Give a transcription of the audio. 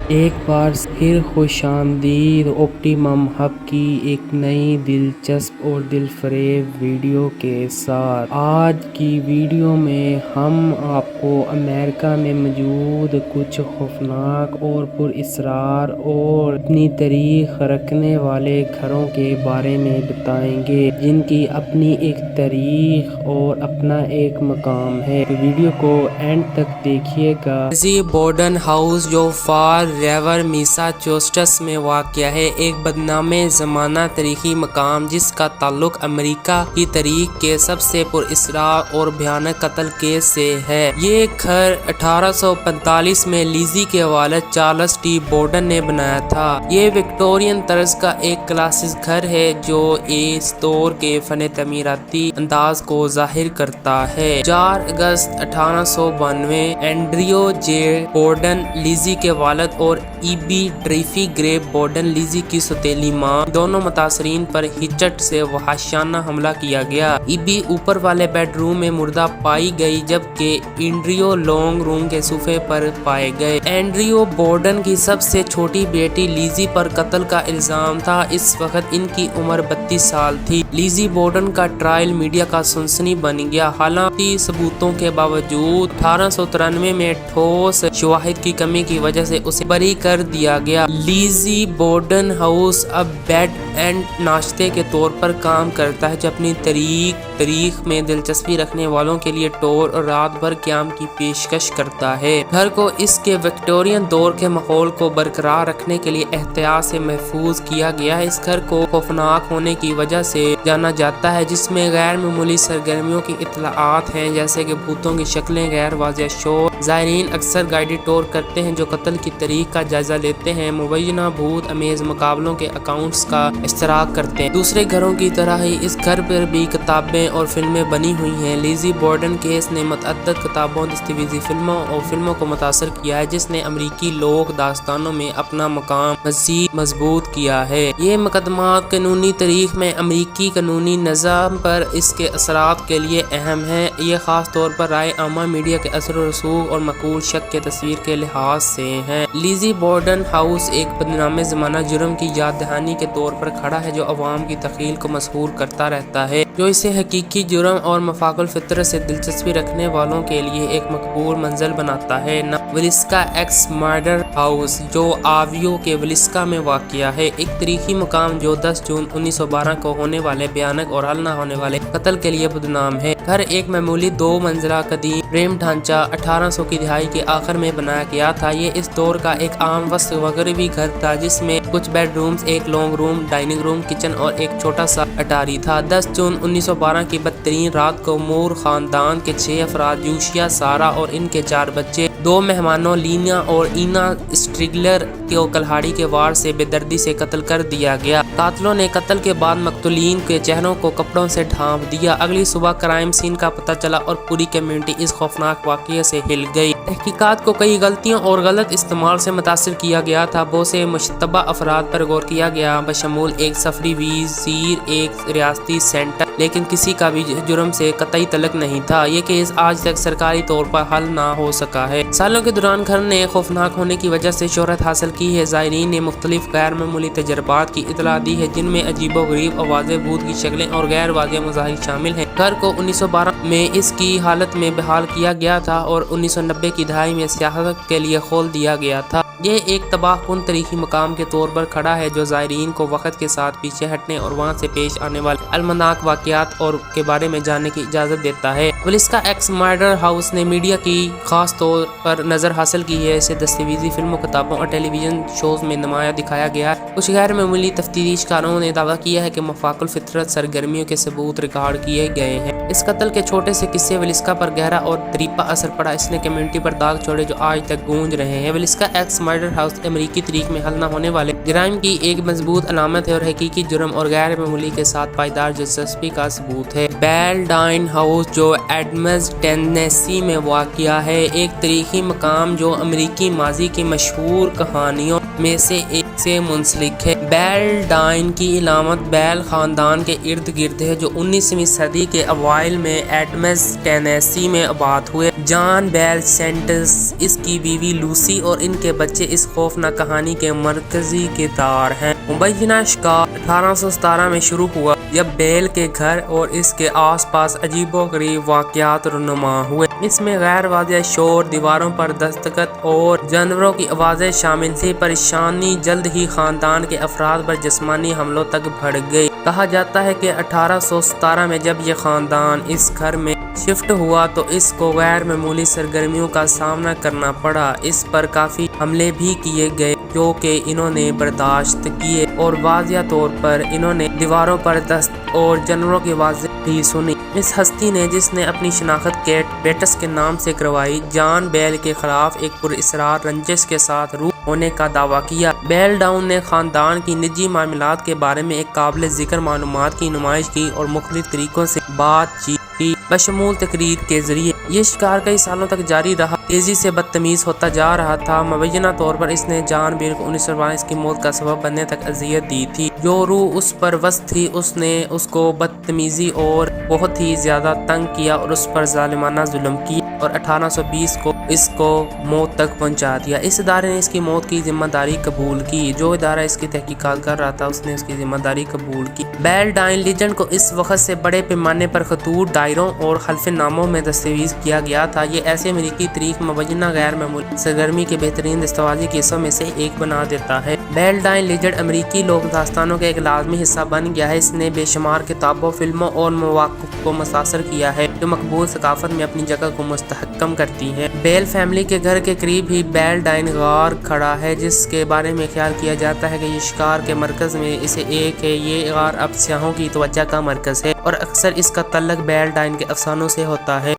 ایک بار پھر خوش آمدید آپٹیمم ہب کی ایک نئی دلچسپ اور دل فریب ویڈیو کے ساتھ۔ آج کی ویڈیو میں ہم آپ کو امریکہ میں موجود کچھ خوفناک اور پراسرار اور اپنی تاریخ رکھنے والے گھروں کے بارے میں بتائیں گے جن کی اپنی ایک تاریخ اور اپنا ایک مقام ہے۔ ویڈیو کو اینڈ تک دیکھیے گا۔ لیزی بورڈن ہاؤس جو فال ریور میساچوسٹس میں واقع ہے، ایک بدنام زمانہ تاریخی مقام جس کا تعلق امریکہ کی تاریخ کے سب سے پراسرار اور بھیانک قتل کیس سے ہے۔ یہ گھر 1845 میں لیزی کے والد چارلس ٹی بورڈن نے بنایا تھا۔ یہ وکٹورین طرز کا ایک کلاسک گھر ہے جو اس دور کے فن تعمیراتی انداز کو ظاہر کرتا ہے۔ 4 اگست 1892 اینڈریو جے بورڈن، لیزی کے والد، اور ای بی ڈریفی گرے بورڈن، لیزی کی سوتیلی ماں، دونوں متاثرین پر ہچٹ سے وحشیانہ حملہ کیا گیا۔ ای بی اوپر والے بیڈ روم میں مردہ پائی گئی جبکہ اینڈریو لونگ روم کے صوفے پر پائے گئے۔ اینڈریو بورڈن کی سب سے چھوٹی بیٹی لیزی پر قتل کا الزام تھا۔ اس وقت ان کی عمر 32 سال تھی۔ لیزی بورڈن کا ٹرائل میڈیا کا سنسنی بن گیا، حالانکہ ثبوتوں کے باوجود 1893 میں ٹھوس شواہد کی کمی کی وجہ سے اسے بری کر دیا گیا۔ لیزی بورڈن ہاؤس اب بیڈ اینڈ ناشتے کے طور پر کام کرتا ہے جو اپنی تاریخ میں دلچسپی رکھنے والوں کے لیے ٹور اور رات بھر قیام کی پیشکش کرتا ہے۔ گھر کو اس کے وکٹورین دور کے ماحول کو برقرار رکھنے کے لیے احتیاط سے محفوظ کیا گیا ہے۔ اس گھر کو خوفناک ہونے کی وجہ سے جانا جاتا ہے، جس میں غیر معمولی سرگرمیوں کی اطلاعات ہیں جیسے کہ بھوتوں کی شکلیں، غیر واضح شور۔ زائرین اکثر گائیڈڈ ٹور کرتے ہیں جو قتل کی تاریخ کا جائزہ لیتے ہیں، مبینہ بھوت امیز مقابلوں کے اکاؤنٹس کا اشتراک کرتے ہیں۔ دوسرے گھروں کی طرح ہی اس گھر پر بھی کتابیں اور فلمیں بنی ہوئی ہیں۔ لیزی بورڈن کیس نے متعدد کتابوں، دستاویزی فلموں اور فلموں کو متاثر کیا ہے، جس نے امریکی لوک داستانوں میں اپنا مقام مزید مضبوط کیا ہے۔ یہ مقدمات قانونی تاریخ میں امریکی قانونی نظام پر اس کے اثرات کے لیے اہم ہیں۔ یہ خاص طور پر رائے عامہ، میڈیا کے اثر و رسوخ اور مقبول شک کے تصویر کے لحاظ سے ہیں۔ لیزی بورڈن ہاؤس ایک بدنام زمانہ جرم کی یاد دہانی کے طور پر کھڑا ہے جو عوام کی تخیل کو مسحور کرتا رہتا ہے، جو اسے حقیقی جرم اور مفاق الفطرت سے دلچسپی رکھنے والوں کے لیے ایک مقبول منزل بناتا ہے۔ ولیسکا ایکس مرڈر ہاؤس جو آویو کے ولیسکا میں واقع ہے، ایک تاریخی مقام جو 10 جون 1912 کو ہونے والے بھیانک اور حل نہ ہونے والے قتل کے لیے بدنام ہے۔ گھر ایک معمولی 2 منزلہ قدیم فریم ڈھانچہ 1800 کی دہائی کے آخر میں بنایا گیا تھا۔ یہ اس دور کا ایک عام وسط مغربی گھر تھا جس میں کچھ بیڈ رومز، ایک لونگ روم، ڈائننگ روم، کچن اور ایک چھوٹا سا اٹاری تھا۔ 10 جون 1912 کی بدترین رات کو مور خاندان کے 6 افراد، یوشیا، سارا اور ان کے 4 بچے، 2 مہمانوں لینا اور اینا اسٹریگلر کو کلہاڑی کے وار سے بے دردی سے قتل کر دیا گیا۔ قاتلوں نے قتل کے بعد مقتولین کے چہروں کو کپڑوں سے ڈھانپ دیا۔ اگلی صبح کرائم سین کا پتہ چلا اور پوری کمیونٹی اس خوفناک واقعے سے ہل گئی۔ تحقیقات کو کئی غلطیوں اور غلط استعمال سے متاثر کیا گیا تھا۔ بہت سے مشتبہ افراد پر غور کیا گیا، بشمول ایک سفری وزیر، ایک ریاستی سینیٹر، لیکن کسی کا بھی جرم سے قطعی تعلق نہیں تھا۔ یہ کیس آج تک سرکاری طور پر حل نہ ہو سکا ہے۔ سالوں کے دوران گھر نے خوفناک ہونے کی وجہ سے شہرت حاصل کی ہے۔ زائرین نے مختلف غیر معمولی تجربات کی اطلاع دی ہے جن میں عجیب و غریب آوازیں، بھوت کی شکلیں اور غیر واضح مظاہر شامل ہیں۔ گھر کو 1912 میں اس کی حالت میں بحال کیا گیا تھا اور 1990 کی دہائی میں سیاحت کے لیے کھول دیا گیا تھا۔ یہ ایک تباہ کن تاریخی مقام کے طور پر کھڑا ہے جو زائرین کو وقت کے ساتھ پیچھے ہٹنے اور وہاں سے پیش آنے والے المناک واقعات اور کے بارے میں جاننے کی اجازت دیتا ہے۔ ولیسکا ایکس مرڈر ہاؤس نے میڈیا کی خاص طور پر نظر حاصل کی ہے۔ اسے دستاویزی فلموں، کتابوں اور ٹیلی ویژن شوز میں نمایاں دکھایا گیا ہے۔ کچھ غیر معمولی تفتیش کاروں نے دعویٰ کیا ہے کہ مفاق الفطرت سرگرمیوں کے ثبوت ریکارڈ کیے گئے ہیں۔ اس قتل کے چھوٹے سے قصے ولیسکا پر گہرا اور دریپا اثر پڑا۔ اس نے کمیونٹی پر داغ چھوڑے جو آج تک گونج رہے ہیں۔ ولیسکا ایکس مرڈر ہاؤس امریکی تاریخ میں حل نہ ہونے والے جرائم کی ایک مضبوط علامت ہے اور حقیقی جرم اور غیر معمولی کے ساتھ پائیدار دلچسپی کا ثبوت ہے۔ بیل ڈائن ہاؤس جو ایڈمز ٹینیسی میں واقع ہے، ایک تاریخی مقام جو امریکی ماضی کی مشہور کہانیوں میں سے ایک سے منسلک ہے۔ بیل ڈائن کی علامت بیل خاندان کے ارد گرد ہے جو 19ویں صدی کے اوائل میں ایڈمز ٹینیسی میں آباد ہوئے۔ جان بیل سینٹس، اس کی بیوی لوسی اور ان کے بچے اس خوفناک کہانی کے مرکزی کردار ہیں۔ مبینہ شکار 1817 میں شروع ہوا جب بیل کے گھر اور اس کے آس پاس عجیب و غریب واقعات رونما ہوئے۔ اس میں غیر واضح شور، دیواروں پر دستخط اور جانوروں کی آوازیں شامل تھی۔ پریشانی جلد ہی خاندان کے افراد پر جسمانی حملوں تک بڑھ گئی۔ کہا جاتا ہے کہ 1817 میں جب یہ خاندان اس گھر میں شفٹ ہوا تو اس کو غیر معمولی سرگرمیوں کا سامنا کرنا پڑا۔ اس پر کافی حملے بھی کیے گئے جو کہ انہوں نے برداشت کیے اور واضح طور پر انہوں نے دیواروں پر دست اور جانوروں کی آوازیں بھی سنی۔ اس ہستی نے، جس نے اپنی شناخت کیٹ بیٹس کے نام سے کروائی، جان بیل کے خلاف ایک پراسرار رنجش کے ساتھ روبرو ہونے کا دعویٰ کیا۔ بیل ڈاؤن نے خاندان کی نجی معاملات کے بارے میں ایک قابل ذکر معلومات کی نمائش کی اور مختلف طریقوں سے بات چیت کی، بشمول تقریر کے ذریعے۔ یہ شکار کئی سالوں تک جاری رہا، تیزی سے بدتمیز ہوتا جا رہا تھا۔ مبینہ طور پر اس نے جان بیل کو 1922 کی موت کا سبب بننے تک اذیت دی تھی۔ جو روح اس پر وس تھی، اس نے اس کو بدتمیزی اور بہت ہی زیادہ تنگ کیا اور اس پر ظالمانہ ظلم کیا اور 1820 کو اس کو موت تک پہنچا دیا۔ اس ادارے نے اس کی موت کی ذمہ داری قبول کی۔ جو ادارہ اس کی تحقیقات کر رہا تھا، اس نے اس کی ذمہ داری قبول کی۔ بیل ڈاؤن لیجنڈ کو اس وقت سے بڑے پیمانے پر خطوط، ڈائروں اور حلف ناموں میں دستاویز کیا گیا تھا۔ یہ ایسے امریکی تاریخ مبینہ غیر معمولی سرگرمی کے بہترین دستاویزی قصوں میں سے ایک بنا دیتا ہے۔ بیل ڈاؤن لیجنڈ امریکی لوک داستانوں کا ایک لازمی حصہ بن گیا ہے۔ اس نے بے شمار کتابوں، فلموں اور مواقف کو متاثر کیا ہے جو مقبول ثقافت میں اپنی جگہ کو مستحکم کرتی ہیں۔ بیل فیملی کے گھر کے قریب ہی بیل ڈاؤن غار کھڑا ہے، جس کے بارے میں خیال کیا جاتا ہے کہ یہ شکار کے مرکز میں اسے ایک ہے۔ یہ غار اب سیاحوں کی توجہ کا مرکز ہے اور اکثر اس کا تعلق بیل ڈاؤن کے افسانوں سے ہوتا ہے۔